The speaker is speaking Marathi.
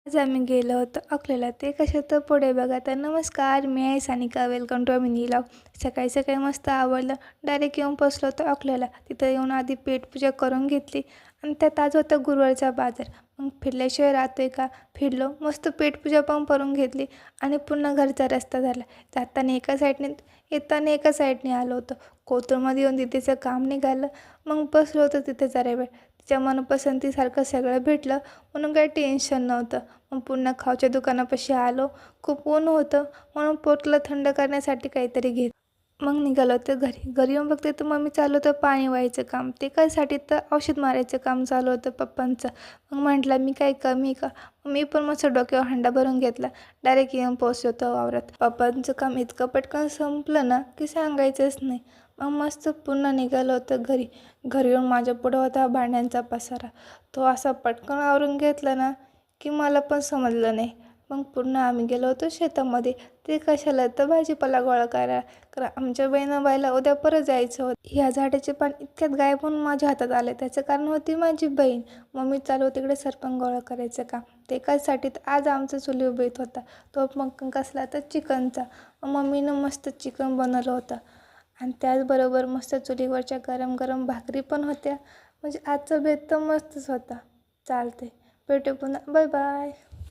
आज आम्ही गेलो होतो अकोल्याला. ते कशा तर पुढे बघा. तर नमस्कार, मी आहे Sanika. Welcome to a mini vlog. सकाळी सकाळी मस्त आवरलं. डायरेक्ट येऊन पोचलो होतो अकोल्याला. तिथं येऊन आधी पेटपूजा करून घेतली आणि त्यात आज होता गुरुवारचा बाजार. मग फिरल्याशिवाय राहतोय का? फिरलो. मस्त पेटपूजा पण करून घेतली आणि पुन्हा घरचा रस्ता झाला. जाताना एका साईडने, येताना एका साईडने आलो होतो. कोथरूडमध्ये येऊन तिथेचं काम निघालं. मग बसलो होतो तिथे जरा वेळ. तिच्या मनपसंतीसारखं सगळं भेटलं म्हणून काही टेन्शन नव्हतं. मग पुन्हा खाऊच्या दुकानापाशी आलो. खूप ऊन होतं म्हणून पोटला थंड करण्यासाठी काहीतरी घेत मग निघालो होतं घरी. घरी येऊन बघते तर मम्मी चालू होतं पाणी व्हायचं काम. ते कशासाठी तर औषध मारायचं काम चालू होतं पप्पांचं. मग म्हटलं मी काय कमी का? मी पण मस्त डोक्यावर हंडा भरून घेतला. डायरेक्ट येऊन पोचलो होतो वावरात. पप्पांचं काम इतकं पटकन संपलं ना की सांगायचंच नाही. मग मस्त पुन्हा निघालं होतं घरी. घरी येऊन माझ्या पुढं होता भांड्यांचा पसारा. तो असा पटकन आवरून घेतला ना की मला पण समजलं नाही. मग पुन्हा आम्ही गेलो होतो शेतामध्ये. ते कशाला तर भाजीपाला गोळा करायला. कारण आमच्या बहिणाबाईला उद्या परत जायचं होतं. ह्या झाडाचे पान इतक्यात गायब होऊन माझ्या हातात आले. त्याचं कारण होती माझी बहीण. मम्मी चालू तिकडे सरपण गोळा करायचं काम. ते एकाचसाठी तर आज आमचा चुली उभीत होता. तो मग कसला तर चिकनचा. मम्मीनं मस्त चिकन बनवलं होतं आणि त्याचबरोबर मस्त चुलीवरच्या गरम गरम भाकरी पण होत्या. म्हणजे आजचा बेत तर मस्तच होता. चालते, भेटू पुन्हा. Bye bye.